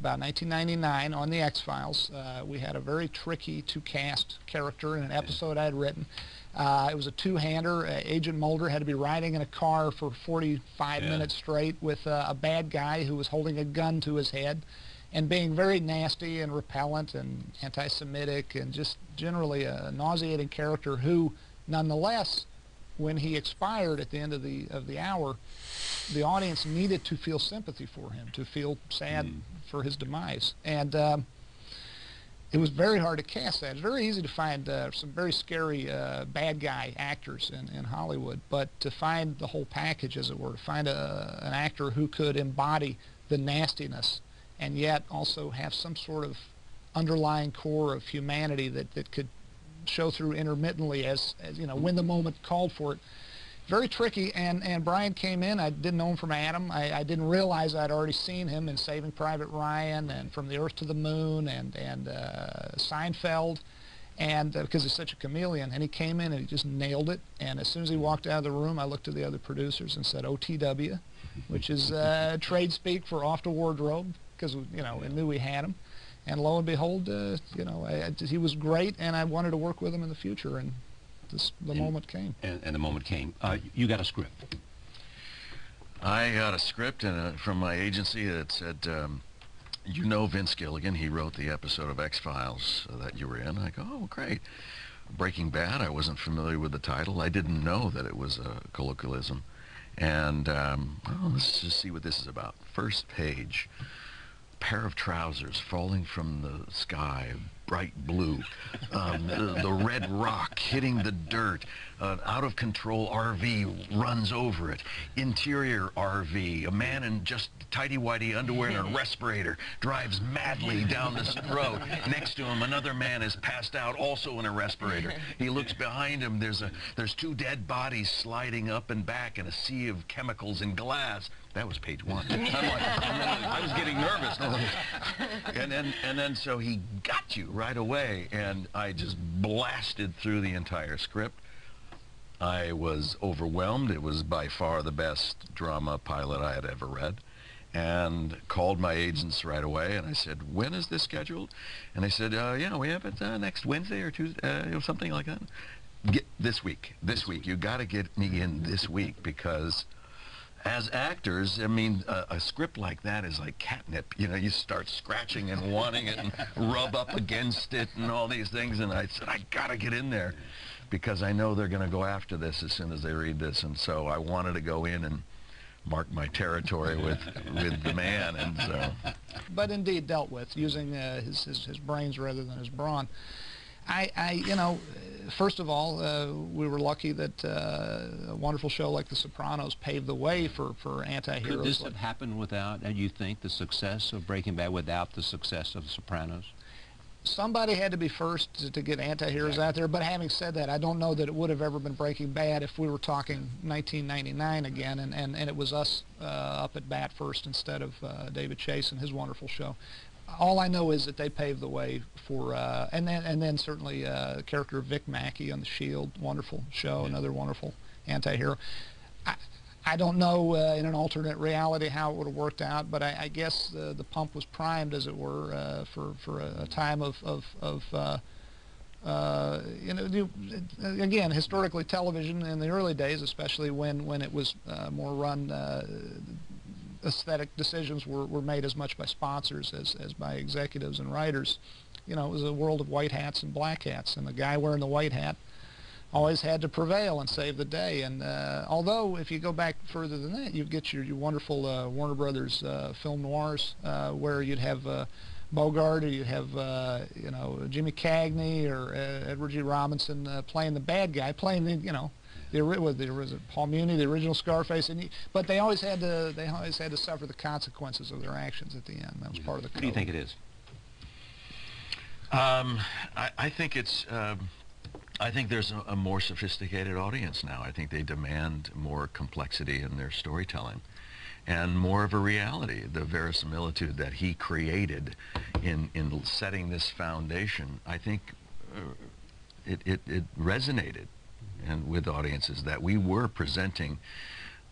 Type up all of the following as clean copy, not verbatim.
about 1999 on The X-Files. We had a very tricky to-cast character in an episode I had written. It was a two-hander. Agent Mulder had to be riding in a car for 45 minutes straight with a bad guy who was holding a gun to his head and being very nasty and repellent and anti-Semitic and just generally a nauseating character who, nonetheless, when he expired at the end of the hour, the audience needed to feel sympathy for him, to feel sad for his demise. And it was very hard to cast that. It's very easy to find some very scary bad guy actors in Hollywood, but to find the whole package, as it were, to find an actor who could embody the nastiness and yet also have some sort of underlying core of humanity that could show through intermittently as you know, when the moment called for it. Very tricky, and Bryan came in. I didn't know him from Adam. I didn't realize I'd already seen him in Saving Private Ryan and From the Earth to the Moon and Seinfeld, and because he's such a chameleon. And he came in and he just nailed it. And as soon as he walked out of the room, I looked at the other producers and said OTW, which is trade speak for off to wardrobe, because you know, we knew we had him. And lo and behold, you know, he was great, and I wanted to work with him in the future. And the moment came. And the moment came. You got a script. I got a script from my agency that said, you know Vince Gilligan, he wrote the episode of X-Files that you were in. I go, oh, great. Breaking Bad, I wasn't familiar with the title. I didn't know that it was a colloquialism. And, well, let's just see what this is about. First page. Pair of trousers falling from the sky, bright blue, the red rock hitting the dirt, out of control RV runs over it, interior RV, a man in just tighty-whitey underwear and a respirator drives madly down this road. Next to him, another man is passed out, also in a respirator. He looks behind him, there's two dead bodies sliding up and back in a sea of chemicals and glass. That was page one. I was getting nervous. And then so he got you right away, and I just blasted through the entire script. I was overwhelmed. It was by far the best drama pilot I had ever read, and called my agents right away, and I said, when is this scheduled? And they said, yeah, we have it next Wednesday or Tuesday, something like that. This week. You got to get me in this week, because as actors, I mean, a script like that is like catnip. You know, you start scratching and wanting it and rub up against it and all these things. And I said, I gotta get in there, because I know they're gonna go after this as soon as they read this. And so I wanted to go in and mark my territory with the man. And so, but indeed dealt with using his brains rather than his brawn. You know, first of all, we were lucky that a wonderful show like The Sopranos paved the way for anti-heroes. Could this have happened without, and you think, the success of Breaking Bad without the success of The Sopranos? Somebody had to be first to get anti-heroes out there, but having said that, I don't know that it would have ever been Breaking Bad if we were talking 1999 again, and it was us up at bat first instead of David Chase and his wonderful show. All I know is that they paved the way for, and then certainly the character of Vic Mackey on The Shield, wonderful show, another wonderful anti-hero. I don't know in an alternate reality how it would have worked out, but I guess the pump was primed, as it were, for a time of you know, again, historically television in the early days, especially when it was more run, aesthetic decisions were made as much by sponsors as by executives and writers. You know, it was a world of white hats and black hats, and the guy wearing the white hat always had to prevail and save the day. And although if you go back further than that, you get your wonderful Warner Brothers film noirs, where you'd have Bogart, or you'd have you know, Jimmy Cagney or Edward G. Robinson playing the bad guy, playing the, you know, there was Paul Muni, the original Scarface, but they always had to suffer the consequences of their actions at the end. That was part of the code. What do you think it is? I think it's. I think there's a more sophisticated audience now. I think they demand more complexity in their storytelling, and more of a reality. The verisimilitude that he created in setting this foundation, I think it resonated and with audiences, that we were presenting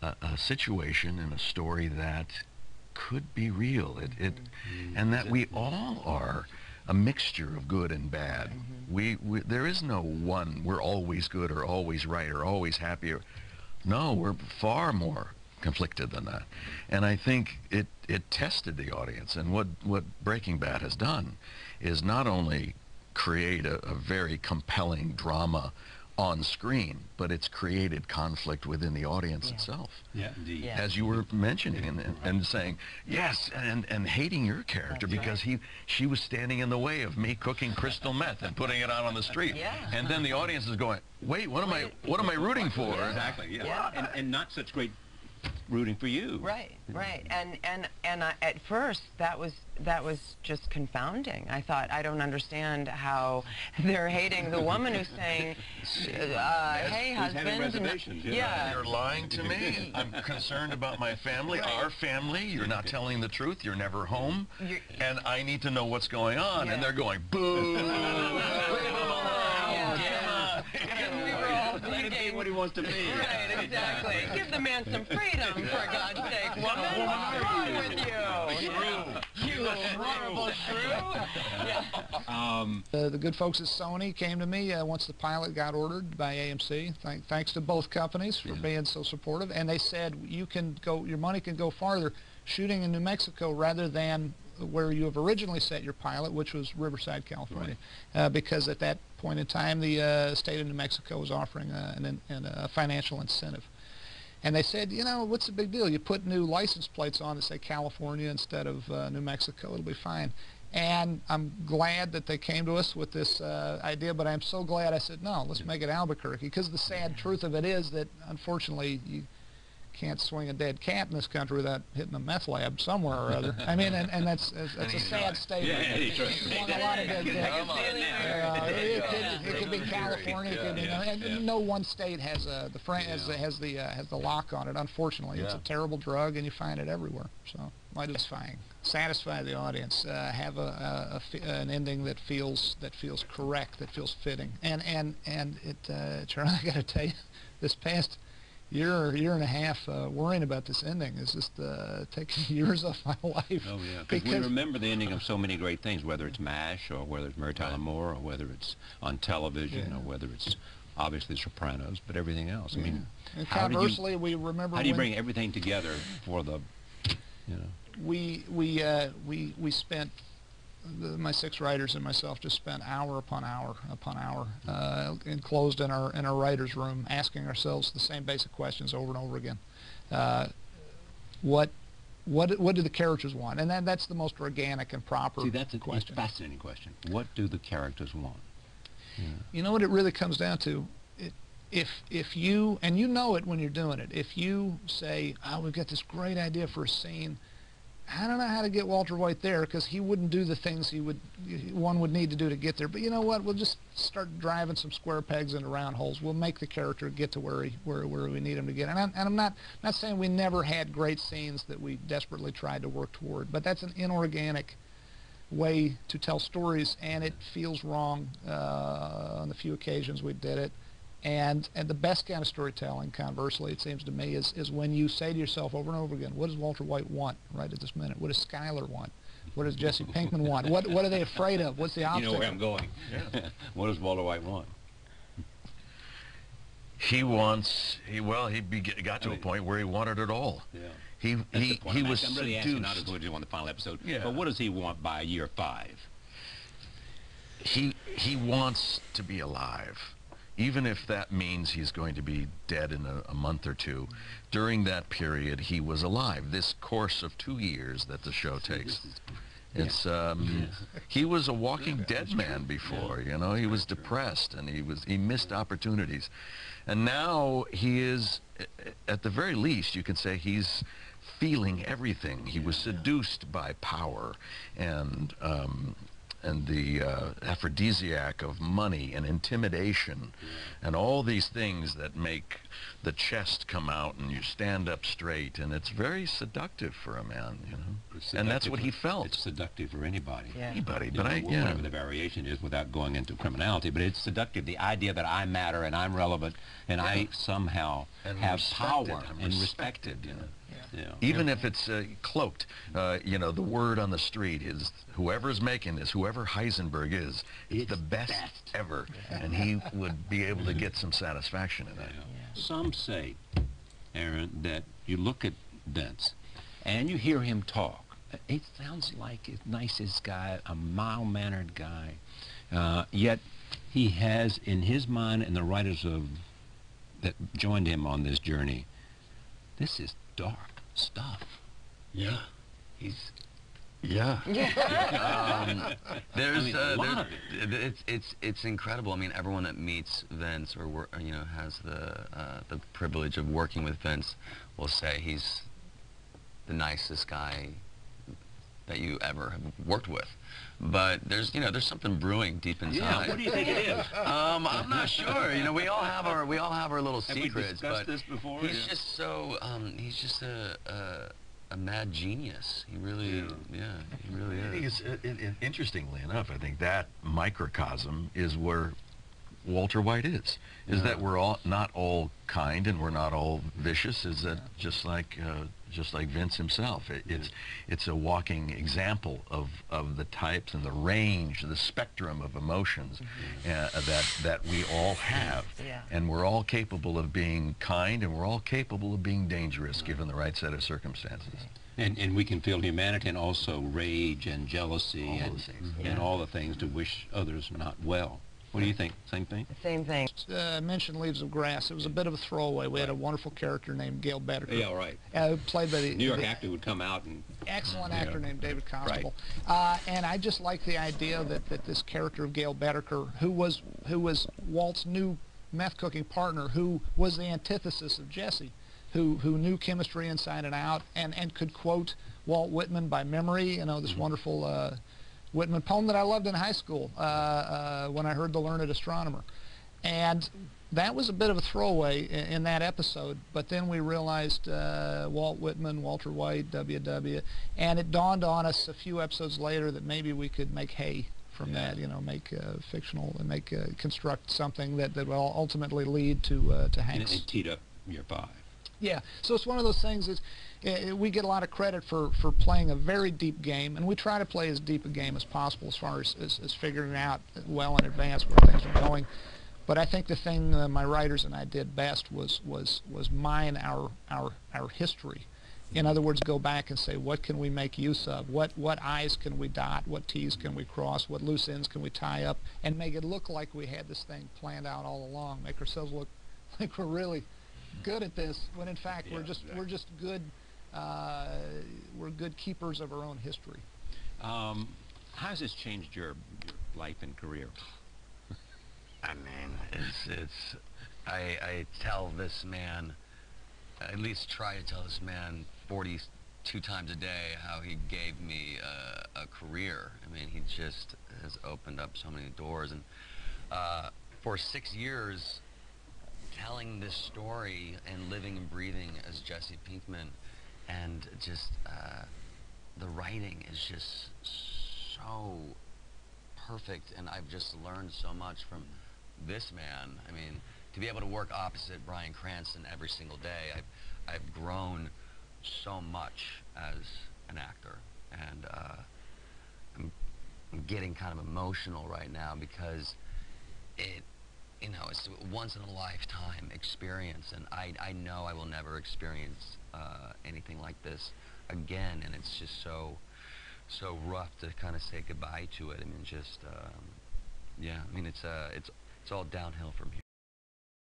a situation and a story that could be real. And that we all are a mixture of good and bad. There is no one, we're always good or always right or always happy. No, we're far more conflicted than that. And I think it tested the audience. And what Breaking Bad has done is not only create a very compelling drama on screen, but it's created conflict within the audience itself. Yeah, indeed. Yeah. As you were mentioning and saying, yes, and hating your character because she was standing in the way of me cooking crystal meth and putting it out on the street. Yeah. And then the audience is going, wait, what am I rooting for? Exactly, yeah. And not such great rooting for you. Right, right. And at first that was just confounding. I thought, I don't understand how they're hating the woman who's saying, hey, husband. Reservations, Yeah. You're lying to me. I'm concerned about my family, our family. You're not telling the truth. You're never home. And I need to know what's going on. Yeah. And they're going, boo. Leave him alone. And we were all thinking, what he wants to be. Right, exactly. Give the man some freedom, for God's sake, woman. What's wrong with you? You horrible shrew. Yeah. The good folks at Sony came to me once the pilot got ordered by AMC. Thanks to both companies for being so supportive. And they said, your money can go farther shooting in New Mexico rather than where you have originally set your pilot, which was Riverside, California, because at that point in time, the state of New Mexico was offering a financial incentive. And they said, what's the big deal? You put new license plates on that say California instead of New Mexico, it'll be fine. And I'm glad that they came to us with this idea, but I'm so glad I said, no, let's make it Albuquerque, because the sad truth of it is that, unfortunately, you can't swing a dead cat in this country without hitting a meth lab somewhere or other. I mean, and that's a sad statement. Yeah, Won a lot of dead cats. It could be California. It could be, and no one state has the lock on it. Unfortunately, it's a terrible drug, and you find it everywhere. So, might satisfy the audience. Have an ending that feels correct, that feels fitting. And Charlie, I got to tell you, this past year and a half worrying about this ending is just taking years off my life. Oh yeah, because we remember the ending of so many great things, whether it's MASH or whether it's Mary Tyler Moore or whether it's on television or whether it's obviously Sopranos, but everything else. I mean, and conversely, we remember how do you bring everything together for the, we spent. My 6 writers and myself just spent hour upon hour enclosed in our writers' room, asking ourselves the same basic questions over and over again. What do the characters want? And that's the most organic and proper question. That's a fascinating question. What do the characters want? Yeah. You know what it really comes down to? If you, and you know it when you're doing it, if you say, we've got this great idea for a scene, I don't know how to get Walter White there, because he wouldn't do the things one would need to do to get there. But you know what? We'll just start driving some square pegs into round holes. We'll make the character get to where we need him to get. And I'm not saying we never had great scenes that we desperately tried to work toward, but that's an inorganic way to tell stories, and it feels wrong on the few occasions we did it. And the best kind of storytelling, conversely, it seems to me, is when you say to yourself over and over again, what does Walter White want right at this minute? What does Skyler want? What does Jesse Pinkman want? What are they afraid of? What's the obstacle? You know where I'm going. Yeah. What does Walter White want? He got to a point where he wanted it all. Yeah. He was I'm really seduced. asking not as on the final episode, but what does he want by year 5? He wants to be alive. Even if that means he's going to be dead in a month or two, during that period he was alive. This course of 2 years that the show takes, he was a walking dead man before. He was depressed and he missed opportunities, and now he is, at the very least, you can say he's feeling everything. He was seduced by power and the aphrodisiac of money and intimidation and all these things that make the chest come out and you stand up straight, and it's very seductive for a man, and that's what he felt. It's seductive for anybody. Yeah. Anybody, whatever the variation is, without going into criminality, but it's seductive, the idea that I matter and I'm relevant and I somehow have power and respected. Yeah. Even if it's cloaked. You know, the word on the street is whoever's making this, whoever Heisenberg is, it's the best ever. And he would be able to get some satisfaction in that. Some say, Aaron, that you look at Vince and you hear him talk. It sounds like the nicest guy, a mild-mannered guy. Yet he has in his mind, and the writers that joined him on this journey, this is dark stuff. Yeah. He's... Yeah. There's, a lot of it. it's incredible. I mean, everyone that meets Vince or has the privilege of working with Vince will say he's the nicest guy that you ever have worked with. But there's something brewing deep inside. Yeah. What do you think it is? I'm not sure. We all have our little Have we secrets. discussed But this before? he's just so he's just a mad genius. He really, he really is. Interestingly enough, I think that microcosm is where Walter White is that we're all not all kind and we're not all vicious. Is that just like Vince himself? It's a walking example of the types and the range, the spectrum of emotions that we all have, and we're all capable of being kind and we're all capable of being dangerous given the right set of circumstances. And we can feel humanity and also rage and jealousy and all the things to wish others not well. What do you think? Same thing? Same thing. Mentioned Leaves of Grass. It was a bit of a throwaway. We had a wonderful character named Gail Bedecker. Yeah, right. Played by the New York actor would come out and... Excellent actor named David Constable. Right. And I just like the idea that this character of Gail Bedecker, who was Walt's new meth cooking partner, who was the antithesis of Jesse, who knew chemistry inside and out and could quote Walt Whitman by memory, this wonderful Whitman poem that I loved in high school when I heard The Learned Astronomer. And that was a bit of a throwaway in that episode, but then we realized Walt Whitman, Walter White, W.W., and it dawned on us a few episodes later that maybe we could make hay from that, make fictional and construct something that will ultimately lead to Hank's. And it teed up year 5. Yeah, so it's one of those things we get a lot of credit for playing a very deep game, and we try to play as deep a game as possible as far as figuring out well in advance where things are going. But I think the thing my writers and I did best was mine our history. In other words, go back and say, what can we make use of? What I's can we dot? What T's can we cross? What loose ends can we tie up? And make it look like we had this thing planned out all along. Make ourselves look like we're really good at this, when in fact we're just good. We're good keepers of our own history. How has this changed your life and career? I mean, I tell this man, I at least try to tell this man 42 times a day how he gave me a career. I mean, he just has opened up so many doors. And for 6 years, telling this story and living and breathing as Jesse Pinkman, and just the writing is just so perfect, and I've just learned so much from this man. I mean, to be able to work opposite Bryan Cranston every single day, I've grown so much as an actor, and I'm getting kind of emotional right now because it's a once-in-a-lifetime experience, and I know I will never experience anything like this again, and it's just so rough to kind of say goodbye to it. I mean, just, I mean, it's all downhill from here.